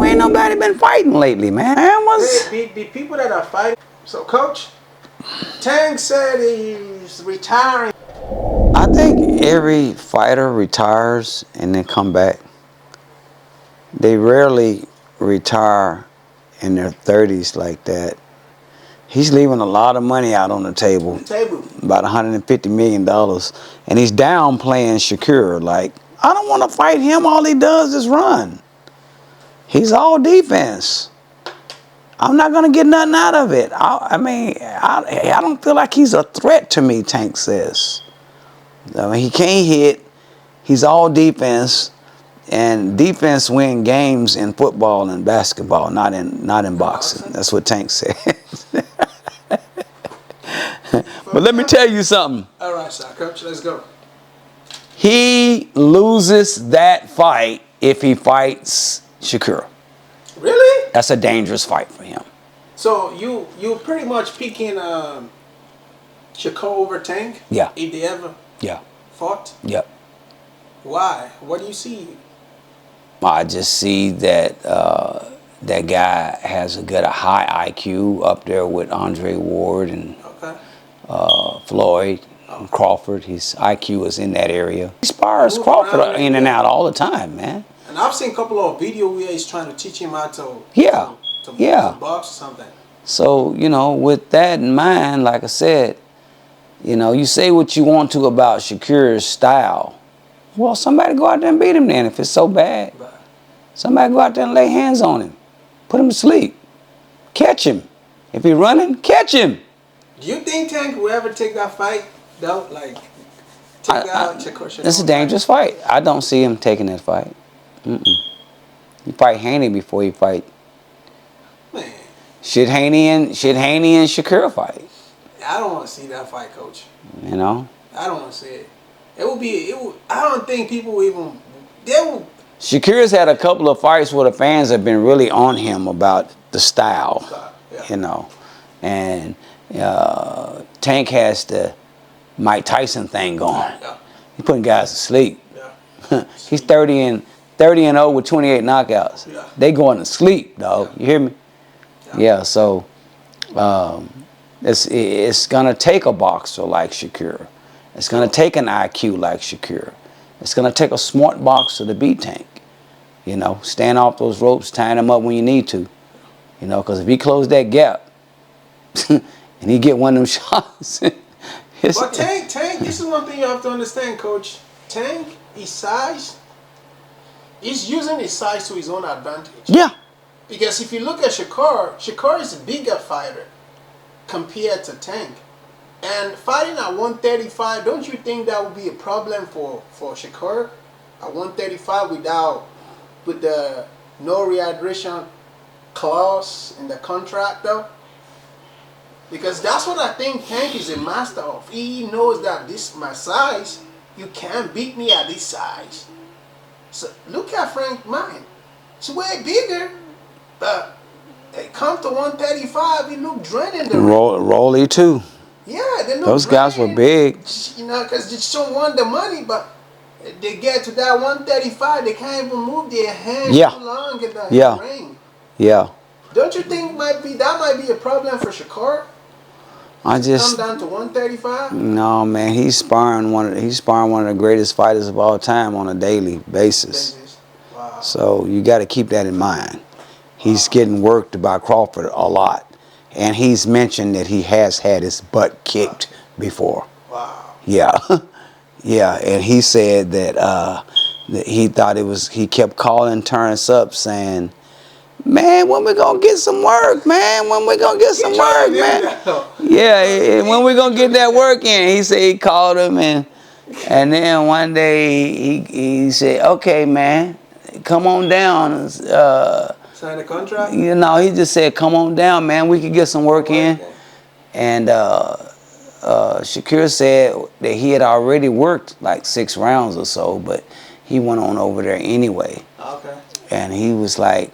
ain't nobody been fighting lately, man. The people that are fighting. So, Coach, Tank said he's retiring. I think every fighter retires and then come back. They rarely retire in their 30s like that. He's leaving a lot of money out on the table. About $150 million. And he's downplaying Shakur. Like, I don't want to fight him. All he does is run. He's all defense. I'm not going to get nothing out of it. I don't feel like he's a threat to me, Tank says. I mean, he can't hit. He's all defense. And defense win games in football and basketball, not in boxing. That's what Tank said. But let me tell you something. All right, sir. Coach, let's go. He loses that fight if he fights Shakur. Really? That's a dangerous fight for him. So you pretty much picking Shakur over Tank? Yeah. If they ever fought? Yep. Why? What do you see? I just see that that guy has a high IQ up there with Andre Ward and Floyd and Crawford. His IQ is in that area. He spars Crawford in and out all the time, man. And I've seen a couple of videos where he's trying to teach him how to box or something. So, with that in mind, like I said, you say what you want to about Shakur's style. Well, somebody go out there and beat him then if it's so bad. Somebody go out there and lay hands on him. Put him to sleep. Catch him. If he's running, catch him. Do you think Tank will ever take that fight? Though, like, it's a dangerous fight. I don't see him taking that fight. He fight Haney before he fight. Man. Should Haney and Shakur fight? I don't want to see that fight, Coach. I don't want to see it. I don't think people will even. Shakur's had a couple of fights where the fans have been really on him about the style, and Tank has the Mike Tyson thing going. Yeah. He's putting guys to sleep. Yeah. He's 30-0 with 28 knockouts. Yeah. They going to sleep, dog. Yeah. You hear me? Yeah. So it's gonna take a boxer like Shakur. It's gonna take an IQ like Shakur. It's gonna take a smart boxer to beat Tank. Stand off those ropes, tying him up when you need to. Because if he close that gap and he get one of them shots. But Tank, this is one thing you have to understand, Coach. Tank, his size, he's using his size to his own advantage. Yeah. Because if you look at Shakur is a bigger fighter compared to Tank. And fighting at 135, don't you think that would be a problem for Shakur? At 135 with the no rehydration clause in the contract though? Because that's what I think Tank is a master of. He knows that this my size, you can't beat me at this size. So look at Frank Martin. It's way bigger, but it come to 135, he looked draining the Rolly too. Yeah, they look those guys were big. Because they just don't want the money, but they get to that 135, they can't even move their hands too long in the ring. Yeah. Don't you think that might be a problem for Shakur? Come down to 135? No, man, he's sparring one of the greatest fighters of all time on a daily basis. Wow. So you got to keep that in mind. He's getting worked by Crawford a lot. And he's mentioned that he has had his butt kicked before. Wow. Yeah. Yeah. And he said that he thought he kept calling Terrence up saying, man, when we going to get some work, man? When we going to get some work, man? Yeah, when we going to get that work in? He said he called him and then one day he said, okay, man, come on down. Sign the contract? He just said, come on down, man. We could get some work in. And Shakur said that he had already worked like 6 rounds or so, but he went on over there anyway. Okay. And he was like,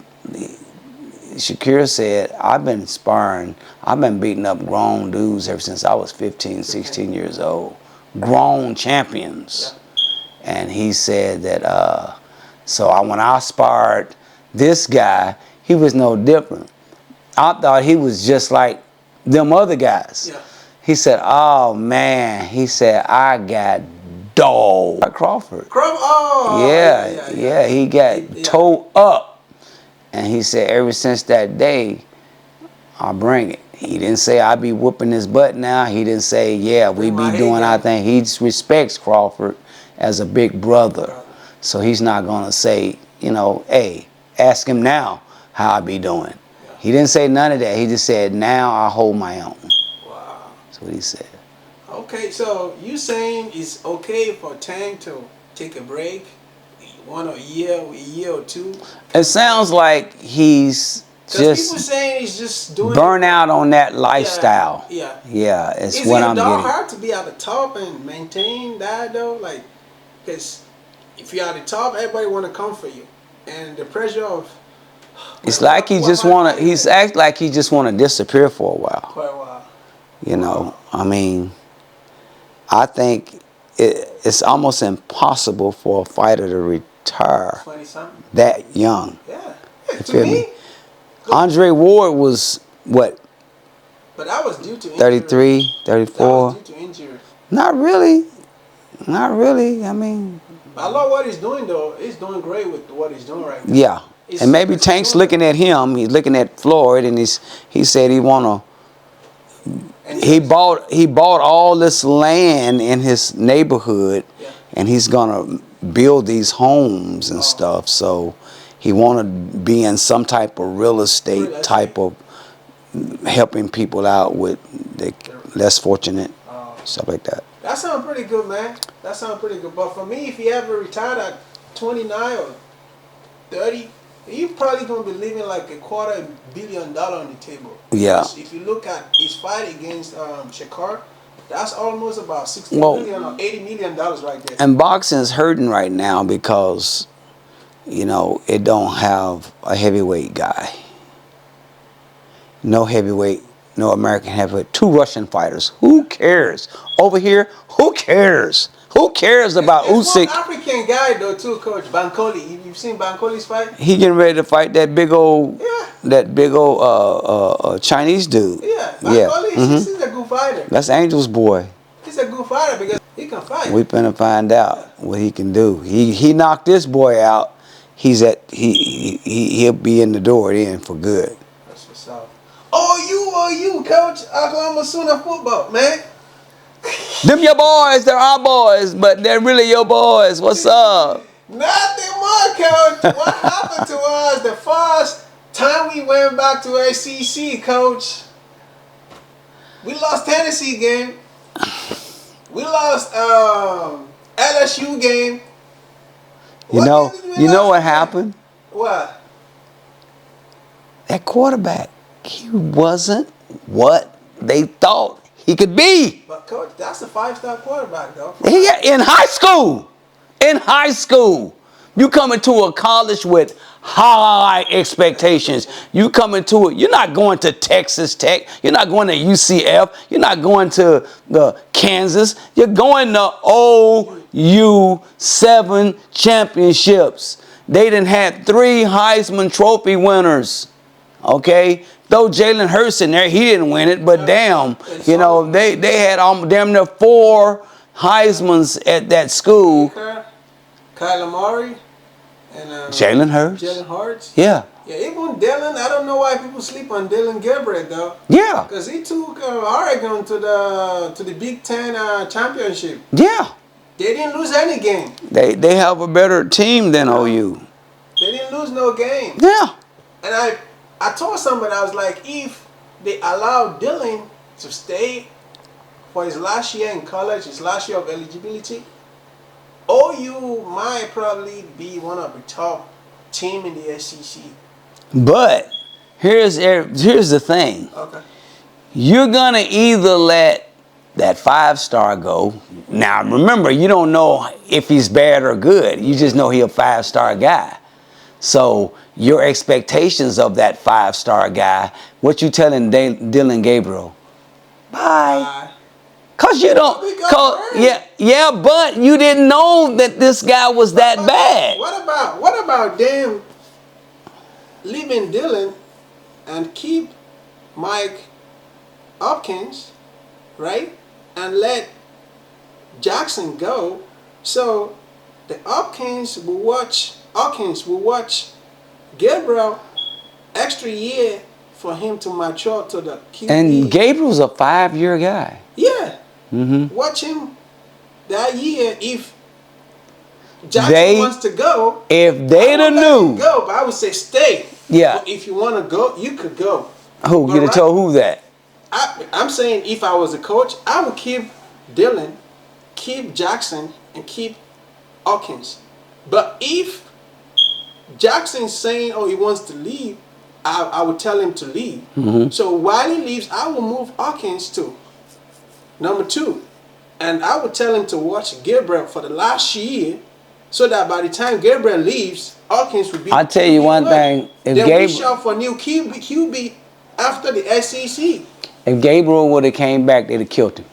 Shakur said, I've been sparring, I've been beating up grown dudes ever since I was 15, 16 years old. Grown champions. Yeah. And he said that, when I sparred This guy, he was no different. I thought he was just like them other guys. Yeah. He said, "Oh man," he said, "I got dog." Crawford. Oh, Yeah, yeah, yeah, yeah, he got towed up, and he said, ever since that day, I'll bring it. He didn't say I be whooping his butt now. He didn't say, yeah, we Bring my be head doing our down. thing. He just respects Crawford as a big brother. So he's not going to say, you know, hey, ask him now how I be doing. Yeah. He didn't say none of that. He just said, now I hold my own. Wow. That's what he said. Okay, so you saying it's okay for Tank to take a break, a year or two? It sounds like he's Because people just saying he's just doing burn out on that Yeah, lifestyle. yeah. Yeah, it's Is what it I'm that getting. hard to be at the top and maintain that though? Like, because if you're at the top, everybody want to come for you, and the pressure of It's like he just wanna. He's act like he just wanna disappear for a while. quite a while. You know, I mean, I think it's almost impossible for a fighter to retire 20 something. that young. Yeah. You To feel me, me? Andre Ward was what, but that was due to injury. 33, That was 34? due to injury. Not really. Not really. I mean, I love what he's doing though. He's doing great with what he's doing right now. yeah. And maybe He's Tank's doing looking at him. He's looking at Floyd, and he said he wanna. And He bought all this land in his neighborhood, Yeah. and he's gonna build these homes and stuff. So he wanna be in some type of real estate type of helping people out with the less fortunate, stuff like that. That sounds pretty good, man. That sounds pretty good. But for me, if he ever retired at 29 or 30, he probably gonna be leaving like $250 million on the table. Yeah. Because if you look at his fight against Shakur, that's almost about 60 Well, million or $80 million right there. And boxing's hurting right now because, you know, it don't have a heavyweight guy. No heavyweight, no American heavyweight. 2 Russian fighters. Who cares? Over here, who cares? Who cares about There's Usyk? one African guy though too, Coach Bankoli. You've seen Bankoli's fight? He getting ready to fight that big old, Yeah. Chinese dude. Yeah. Yeah. Bankoli, he's a good fighter. That's Angel's boy. He's a good fighter because he can fight. We finna find out what he can do. He knocked this boy out. He'll be in the door then for good. That's what's up. Oh, you, Coach. Oklahoma Sooner football, man. Them your boys, they're our boys, but they're really your boys. What's up? Nothing more, Coach. What happened to us the first time we went back to ACC, Coach? We lost Tennessee game. We lost LSU game. You know what happened? What? That quarterback, he wasn't what they thought he could be. But Coach, that's a 5-star quarterback, though. In high school. In high school. You come into a college with high expectations. You come into it, you're not going to Texas Tech. You're not going to UCF. You're not going to the Kansas. You're going to OU 7 championships. They done had 3 Heisman Trophy winners. Okay? Though Jalen Hurts in there, he didn't win it, but damn, you know, they had damn near 4 Heismans at that school. Kyler Murray and Jalen Hurts. Jalen Hurts. Yeah. Yeah, even Dylan. I don't know why people sleep on Dylan Gabriel though. Yeah. Because he took Oregon to the Big Ten championship. Yeah. They didn't lose any game. They have a better team than OU. They didn't lose no game. Yeah. And I told somebody, I was like, if they allow Dylan to stay for his last year in college, his last year of eligibility, OU might probably be one of the top team in the SEC. But here's the thing. Okay. You're gonna either let that 5-star go. Now remember, you don't know if he's bad or good. You just know he's a 5-star guy. So your expectations of that 5-star guy, what you telling Dylan Gabriel? Bye. Cause you don't. Yeah, but you didn't know that this guy was that bad. What about damn leaving Dylan and keep Mike Hopkins, right? And let Jackson go. So the Hawkins will watch Gabriel extra year for him to mature to the QB. And Gabriel's a 5-year guy. Yeah. Mm-hmm. Watch him that year if Jackson wants to go. If they'd have knew. Go, but I would say stay. Yeah. But if you want to go, you could go. Who? You'd have told who that? I'm saying if I was a coach, I would keep Dylan, keep Jackson, and keep Hawkins. But if Jackson's saying, oh, he wants to leave, I would tell him to leave. Mm-hmm. So while he leaves, I will move Hawkins to number 2. And I would tell him to watch Gabriel for the last year so that by the time Gabriel leaves, Hawkins will be... I'll tell you one thing. If then we shop for new QB after the SEC. If Gabriel would have came back, they'd have killed him.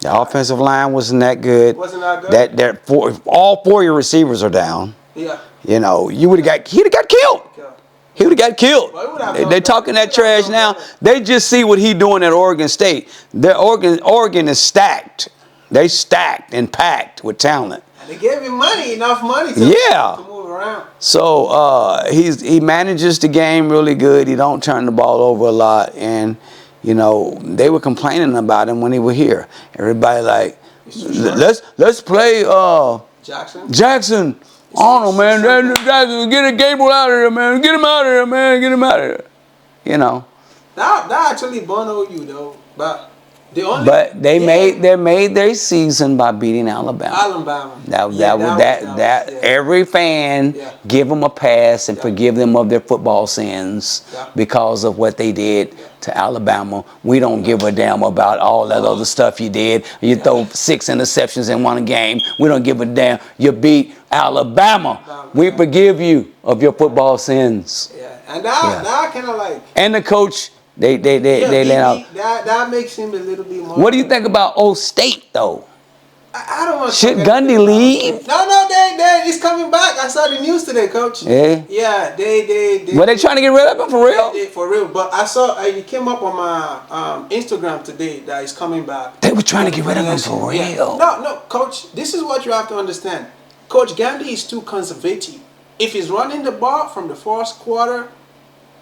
The offensive line wasn't that good. Wasn't that good? All 4 of your receivers are down. Yeah. You know, he'd have got killed. He would have got killed. They're talking that trash now. They just see what he's doing at Oregon State. Oregon is stacked. They stacked and packed with talent. And they gave him enough money to move around. So he manages the game really good. He don't turn the ball over a lot. And, you know, they were complaining about him when he was here. Everybody like, let's play Jackson. Arnold, man. Get a Gabriel out of there, man. Get him out of there, man. Get him out of there. You know. That actually bono you though, but they made their season by beating Alabama. Every fan give them a pass and forgive them of their football sins because of what they did to Alabama. We don't give a damn about all that other stuff you did. You throw 6 interceptions in one game. We don't give a damn. You beat Alabama. We forgive you of your football sins. Yeah, and that kind of like. And the coach. They let out. That makes him a little bit more. What do you think about Old State though? I don't want to. Should Gundy leave? No, he's coming back. I saw the news today, Coach. Yeah. Yeah, they. Were they trying to get rid of him for real? For real, but I saw it came up on my Instagram today that he's coming back. They were trying to get rid of him for real. Yeah. No, Coach. This is what you have to understand. Coach Gundy is too conservative. If he's running the ball from the first quarter,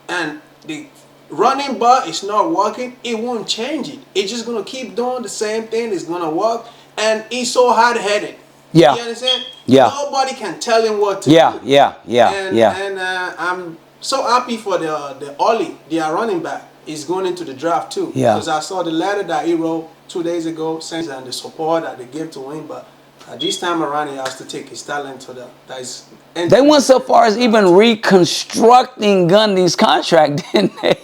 and the running ball is not working, it won't change it. It's just gonna keep doing the same thing. It's gonna work, and he's so hard-headed. Yeah. You understand? Yeah. Nobody can tell him what to do. Yeah. And I'm so happy for the Ollie, their running back, is going into the draft too. Yeah. Because I saw the letter that he wrote 2 days ago, saying and the support that they give to him, but this time around he has to take his talent to the. They went so far as even reconstructing Gundy's contract, didn't they?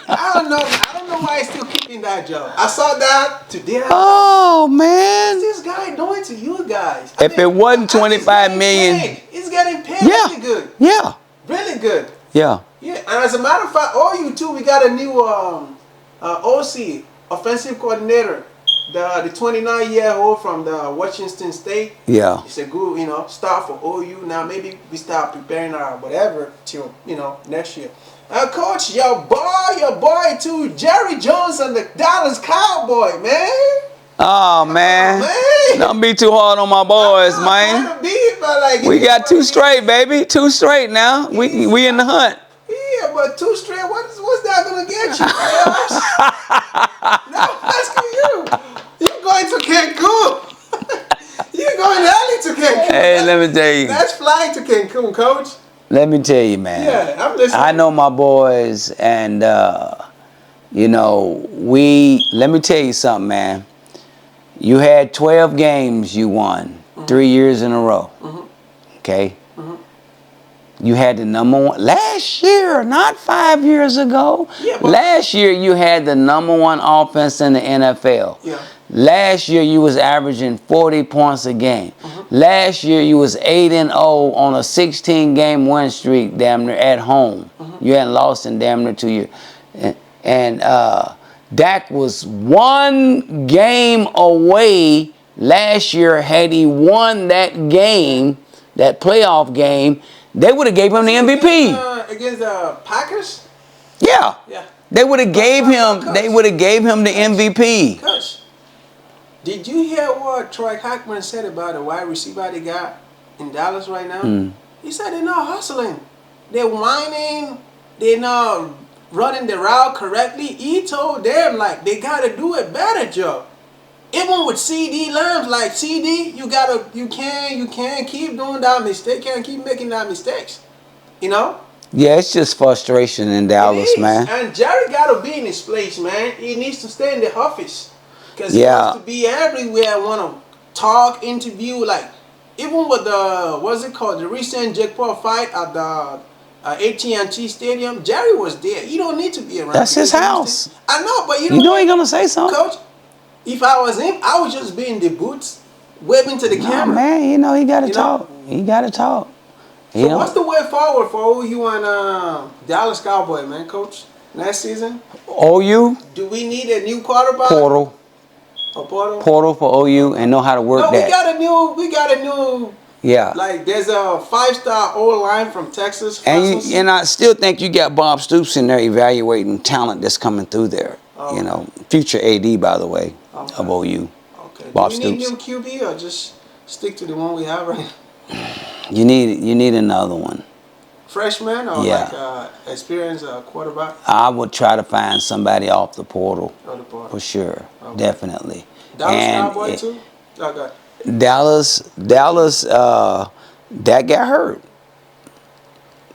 I don't know why he's still keeping that job. I saw that today. Oh man! What's this guy doing to you guys? If it wasn't 25 million, he's getting paid really good. Yeah. Really good. Yeah. Yeah, and as a matter of fact, you too, we got a new OC, offensive coordinator. The 29-year-old from the Washington State. Yeah. It's a good, start for OU. Now maybe we start preparing our whatever till, next year. Coach, your boy too, Jerry Jones and the Dallas Cowboys, man. Oh man. Don't be too hard on my boys, man. We got 2 straight, baby. 2 straight now. We in the hunt. Yeah, but 2 straight. What's that gonna get you? No, I'm asking you. You're going to Cancun. You're going early to Cancun. Hey, let me tell you. Let's fly to Cancun, Coach. Let me tell you, man. Yeah, I'm listening. I know my boys, and let me tell you something, man. You had 12 games you won 3 years in a row. Okay? You had the number 1 last year, not 5 years ago. Yeah, last year you had the number 1 offense in the NFL. Yeah. Last year you was averaging 40 points a game. Last year you was 8-0 on a 16-game win streak, damn near at home. You hadn't lost in damn near 2 years. And Dak was 1 game away last year. Had he won that game, that playoff game, They would have gave him the MVP. Against the Packers. Yeah. Yeah. They would have gave him. Coach. They would have gave him the MVP. Coach, did you hear what Troy Hackman said about the wide receiver they got in Dallas right now? He said they're not hustling. They're whining. They're not running the route correctly. He told them like they gotta do a better job. Even with CD Lambs, like CD, you can't keep doing that mistake. Can't keep making that mistakes. You know. Yeah, it's just frustration in Dallas, man. And Jerry gotta be in his place, man. He needs to stay in the office. Because he Yeah. wants to be everywhere, want to talk, interview, like, even with the, what's it called, the recent Jake Paul fight at the AT&T Stadium, Jerry was there. You don't need to be around. That's his house. I know, but You know he's gonna say something. Coach, if I was him, I would just be in the boots, waving to the Nah, camera. man, you know he gotta You talk. know? He gotta talk. So what's the way forward for OU and Dallas Cowboys, man, Coach? Next season? OU Do we need a new quarterback? portal. A portal? Portal for OU and know how to work No, that. we got a new. Yeah. Like there's a 5-star O-line from Texas. And I still think you got Bob Stoops in there evaluating talent that's coming through there. Oh. You know, future AD, by the way, Okay. of OU. Okay. Bob Do we need Stoops. new QB or just stick to the one we have right now? You need another one. Freshman or Yeah. like experienced quarterback? I would try to find somebody off the portal Or the portal? for sure, Okay. definitely. Dallas And Cowboy too? Okay. Dallas, that got hurt.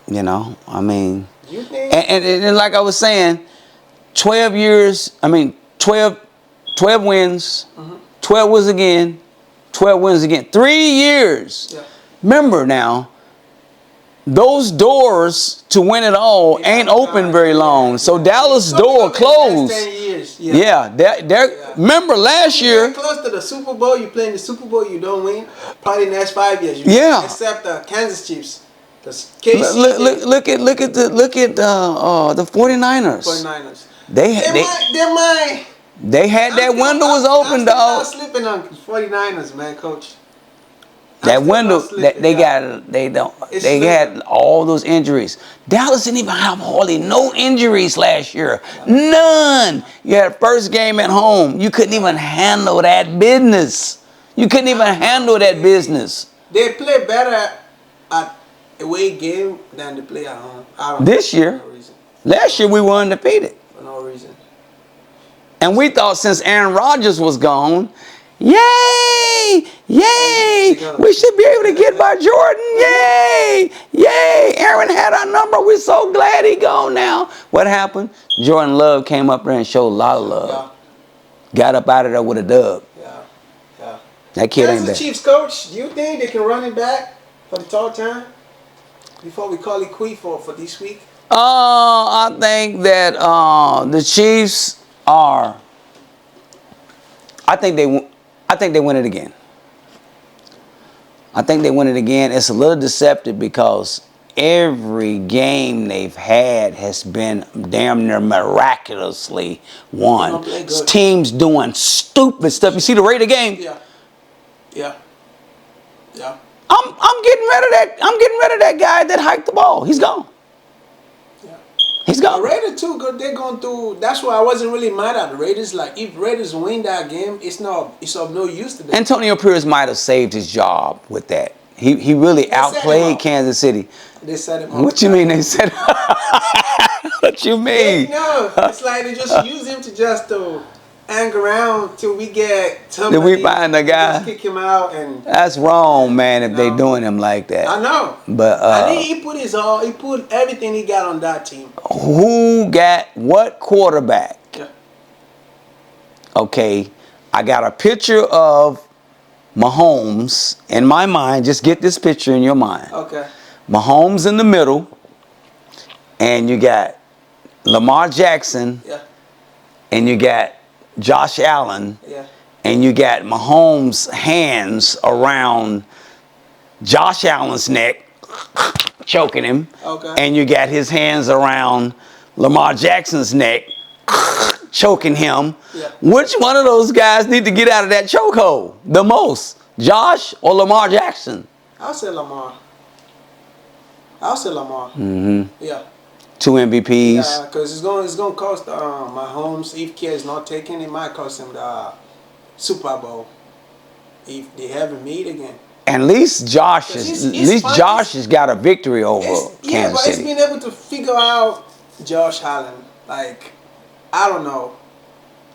You know, I mean, You think? and like I was saying, 12 years, 12 wins, 12 wins again, 12 wins again. 3 years. Yeah. Remember now, those doors to win it all ain't open very long. So Dallas' door closed. 10 years. Yeah, remember last You year. get close to the Super Bowl, you play in the Super Bowl, you don't win. Probably the next 5 years. Yeah. Except the Kansas Chiefs. The KC. Look at the 49ers. 49ers. They had that window was open, I'm dog. still not sleeping on 49ers, man, Coach. That still window not sleeping, they yeah. It's they had sleeping. all those injuries. Dallas didn't even have hardly no injuries last year. None. You had first game at home. You couldn't even handle that business. You couldn't even handle that business. They play better at away game than they play at home. I don't This know, year. for no reason. Last year we were undefeated. For no reason. And we thought since Aaron Rodgers was gone, yay, yay, we should be able to get by Jordan, yay, yay. Aaron had our number. We're so glad he gone now. What happened? Jordan Love came up there and showed a lot of love. Yeah. Got up out of there with a dub. Yeah. Yeah. That kid ain't Kansas bad. Chiefs coach, do you think they can run it back for the third time? Before we call it quit for this week? I think that the Chiefs are. I think they win it again. I think they win it again. It's a little deceptive because every game they've had has been damn near miraculously won. Teams doing stupid stuff. You see the rate of game? Yeah. Yeah. Yeah. I'm getting rid of that. I'm getting rid of that guy that hiked the ball. He's gone. Yeah. He's The gone. Raiders too, good. They're going through. That's why I wasn't really mad at the Raiders. Like if Raiders win that game, it's of no use to them. Antonio Pierce might have saved his job with that. He really set him outplayed up. Kansas City. They set him up. What you mean they said? What you mean? No, it's like they just use him to just to hang around till we get somebody. Did we find the guy? Just kick him out and. That's wrong, man. If they No. doing him like that. I know. But I think he put his all. He put everything he got on that team. who got what quarterback? Yeah. Okay, I got a picture of Mahomes in my mind. Just get this picture in your mind. Okay. Mahomes in the middle, and you got Lamar Jackson, Yeah. and you got Josh Allen, Yeah. and you got Mahomes' hands around Josh Allen's neck, choking him, Okay. and you got his hands around Lamar Jackson's neck, choking him. Yeah. Which one of those guys need to get out of that chokehold the most, Josh or Lamar Jackson? I'll say Lamar. I'll say Lamar. Mm-hmm. Yeah. 2 MVPs. Yeah, because it's gonna cost Mahomes if Kia is not taken. It might cost him the Super Bowl if they haven't meet again. And Because at least Josh has got a victory over yeah, Kansas but he's City. been able to figure out Josh Allen. Like, I don't know.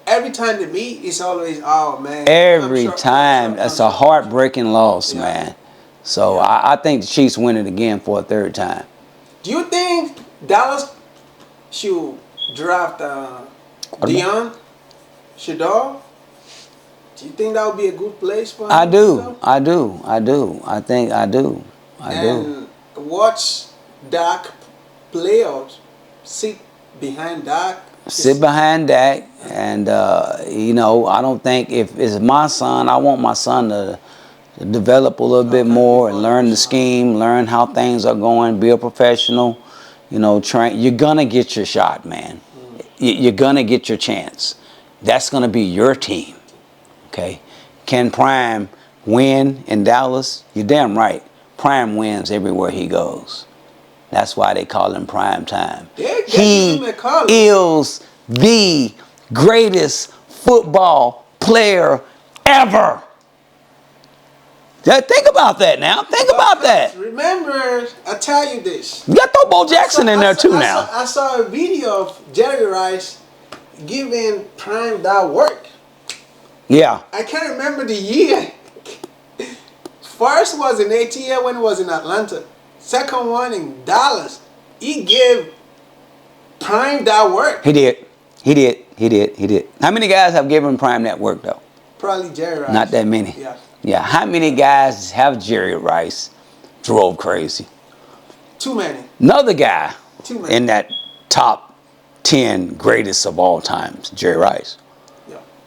Every time they meet, it's always, oh man. Every time, that's a heartbreaking loss, Yeah. man. So Yeah. I think the Chiefs win it again for a third time. Do you think Dallas should draft Deion Shador? Do you think that would be a good place for him? I do. I do. I do. I think I do. I do. And watch Dak play or sit behind Dak. Sit behind Dak, and I don't think if it's my son, I want my son to develop a little bit more and learn the scheme, learn how things are going, be a professional. Train. You're gonna get your shot, man. You're gonna get your chance. That's gonna be your team. Okay. Can Prime win in Dallas? You're damn right. Prime wins everywhere he goes. That's why they call him Prime Time. He is the greatest football player ever. Think about that now. Think about that. Remember, I tell you this. You got to throw Bo Jackson in there too now. I saw a video of Jerry Rice giving Prime that work. Yeah. I can't remember the year. First was in ATL when it was in Atlanta. Second one in Dallas. He gave Prime that work. He did. How many guys have given Prime that work though? Probably Jerry Rice. Not that many. Yeah. How many guys have Jerry Rice drove crazy? Too many. Another guy in that top 10 greatest of all times, Jerry Rice.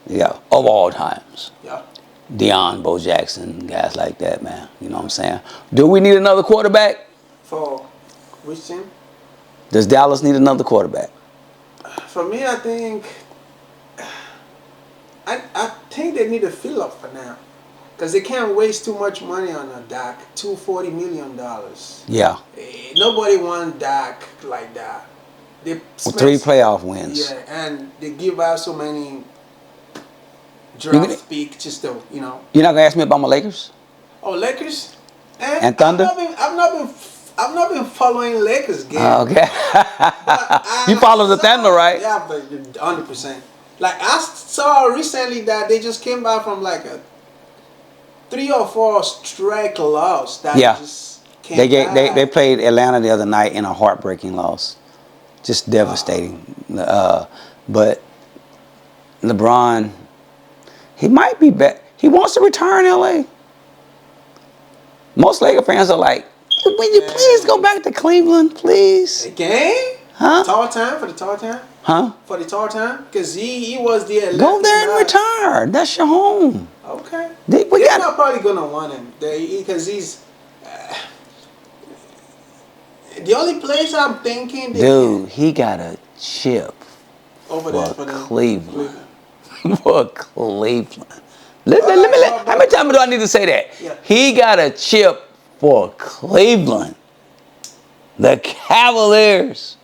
Yeah, of all times. Yeah. Deion, Bo Jackson, guys like that, man. You know what I'm saying? Do we need another quarterback? For which team? Does Dallas need another quarterback? For me, I think they need a fill up for now, because they can't waste too much money on a Dak. $240 million. Yeah. Nobody wants Dak like that. They 3 playoff wins. Yeah, and they give out so many draft pick just to, You're not gonna ask me about my Lakers? Oh, Lakers and Thunder. I've not been following Lakers game. Okay. You follow the Thunder, right? Yeah, but 100%. Like, I saw recently that they just came back from like a 3 or 4 straight loss. That just came back. They played Atlanta the other night in a heartbreaking loss, just devastating. But LeBron, he might be back. He wants to retire in LA. Most Laker fans are like, will you please go back to Cleveland, please? Again? Huh? For the tall time? Huh? For the tall time? Because he was there. Go there and retire. That's your home. Okay. They're not probably going to want him because he's... the only place I'm thinking... Dude, he got a chip over there for Cleveland. For Cleveland. How many times do I need to say that? Yeah. He got a chip for Cleveland. The Cavaliers.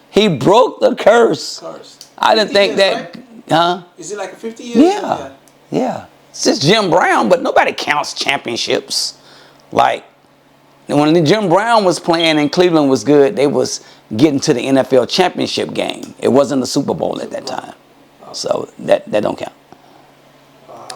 He broke the curse. I didn't think that. Right? Huh? Is it like a 50 years? Yeah. It's just Jim Brown, but nobody counts championships. Like, when Jim Brown was playing and Cleveland was good, they was getting to the NFL championship game. It wasn't the Super Bowl at that time. So that don't count.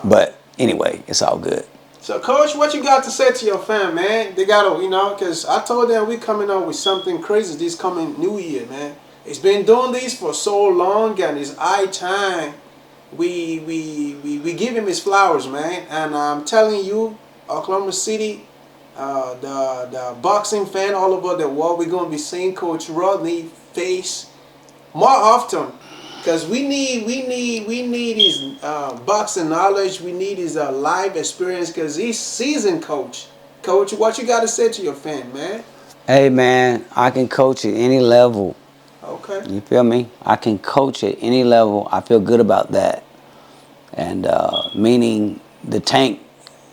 But anyway, it's all good. So, Coach, what you got to say to your fan, man? They got to, because I told them we coming up with something crazy this coming New Year, man. It's been doing this for so long, and it's high time we give him his flowers, man. And I'm telling you, Oklahoma City, the boxing fan all over the world, we're going to be seeing Coach Rodney face more often. Because we need his boxing knowledge. We need his life experience. Because he's seasoned coach. Coach, what you got to say to your fan, man? Hey, man, I can coach at any level. Okay. You feel me? I can coach at any level. I feel good about that. And meaning the Tank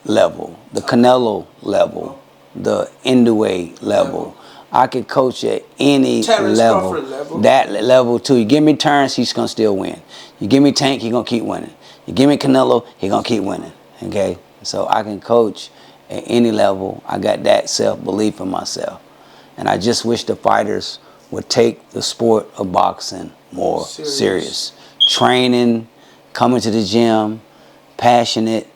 level, the Canelo level, the Indue level. I can coach at any Terrence level. Crawford level. That level too. You give me Terrence, he's gonna still win. You give me Tank, he's gonna keep winning. You give me Canelo, he's gonna keep winning. Okay? So I can coach at any level. I got that self-belief in myself. And I just wish the fighters would take the sport of boxing more serious. Training, coming to the gym, passionate,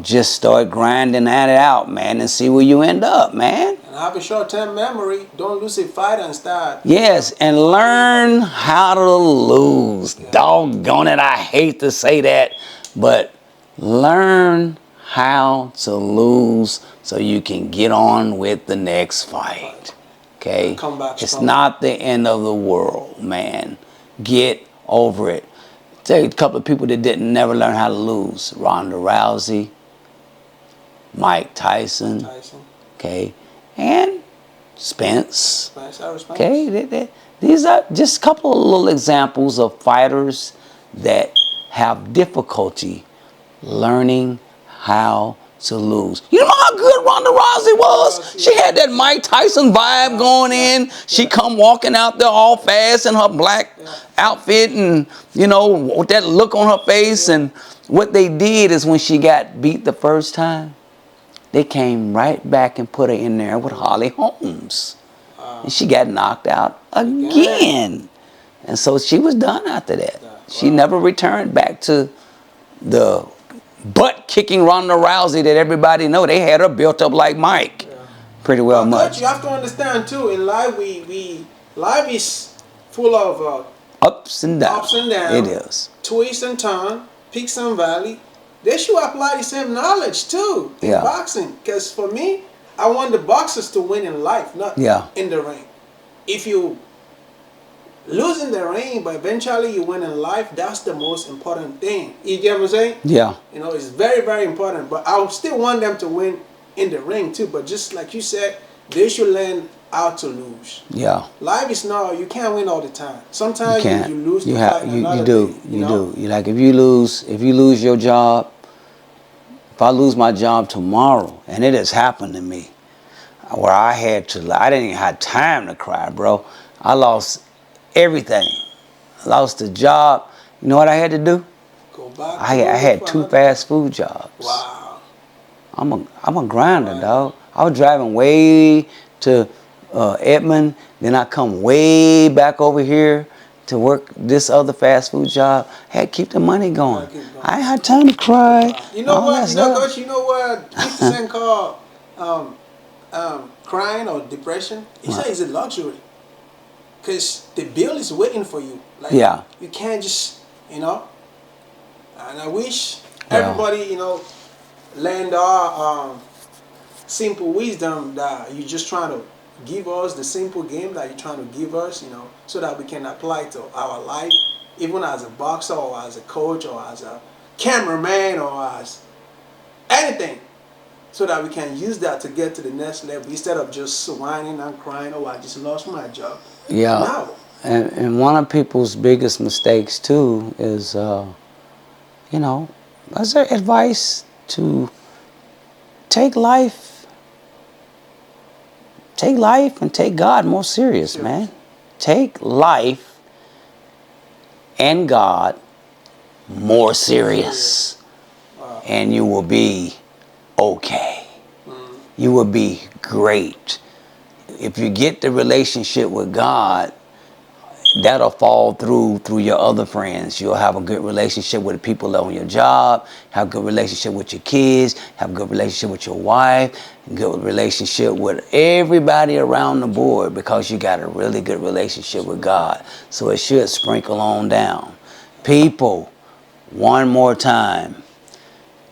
just start grinding at it out, man, and see where you end up, man. And have a short-term memory. Don't lose a fight and start. Yes, and learn how to lose. Yeah. Doggone it, I hate to say that, but learn how to lose so you can get on with the next fight. Okay? Come back it's strong. not the end of the world, man. Get over it. Tell you a couple of people that didn't never learn how to lose. Ronda Rousey, Mike Tyson. Okay, and Spence. Okay, these are just a couple of little examples of fighters that have difficulty learning how to lose. You know how good Ronda Rousey was? She had that Mike Tyson vibe going in. She come walking out there all fast in her black outfit and, with that look on her face. And what they did is when she got beat the first time, they came right back and put her in there with Holly Holmes. And she got knocked out again. And so she was done after that. She never returned back to the butt-kicking Ronda Rousey that everybody know. They had her built up like Mike. Pretty well much. Coach, you have to understand, too, in life, life is full of ups and downs. Ups and downs. It is. Twists and turns, peaks and valleys. They should apply the same knowledge, too, in boxing. Because for me, I want the boxers to win in life, not in the ring. If you lose in the ring, but eventually you win in life, that's the most important thing. You get what I'm saying? Yeah. It's very, very important. But I still want them to win in the ring, too. But just like you said, they should learn how to lose. Yeah. Life is not, you can't win all the time. Sometimes you lose the you fight. You do. You like if you lose your job, if I lose my job tomorrow, and it has happened to me, where I didn't even have time to cry, bro. I lost everything. I lost the job. You know what I had to do? Go back. I had 2 fast food jobs. Wow. I'm a grinder, dog. I was driving way to Edmond, then I come way back over here to work this other fast food job. I had to keep the money going. I ain't had time to cry. You know what? Coach, you know what 50% call crying or depression? It's a luxury. Because the bill is waiting for you. Like, you can't just, And I wish everybody, learned our simple wisdom that you're just trying to give us, the simple game that you're trying to give us, so that we can apply to our life, even as a boxer or as a coach or as a cameraman or as anything, so that we can use that to get to the next level instead of just whining and crying, I just lost my job. Yeah. No. And one of people's biggest mistakes too is, that's their advice to take life and take God more serious, man. Take life and God more serious, and you will be okay. You will be great. If you get the relationship with God, that'll fall through your other friends. You'll have a good relationship with the people on your job, have a good relationship with your kids, have a good relationship with your wife, a good relationship with everybody around the board, because you got a really good relationship with God. So it should sprinkle on down. People, one more time,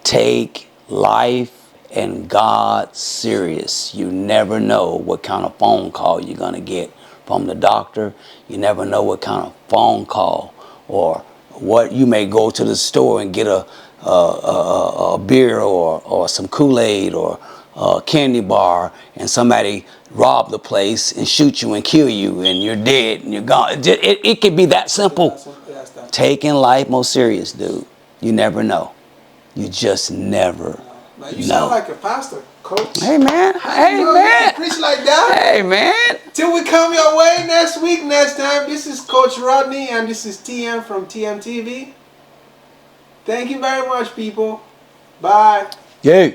take life and God serious. You never know what kind of phone call you're going to get from the doctor. You never know what kind of phone call, or what you may go to the store and get a beer or some Kool-Aid or a candy bar, and somebody rob the place and shoot you and kill you and you're dead and you're gone. It could be that simple. Taking life more serious, dude. You never know. You just never You sound like a pastor. Coach. Hey man, I didn't hey know you man, could preach like that. hey man. Till we come your way next week, next time. This is Coach Rodney, and this is TM from TMTV. Thank you very much, people. Bye. Yeah.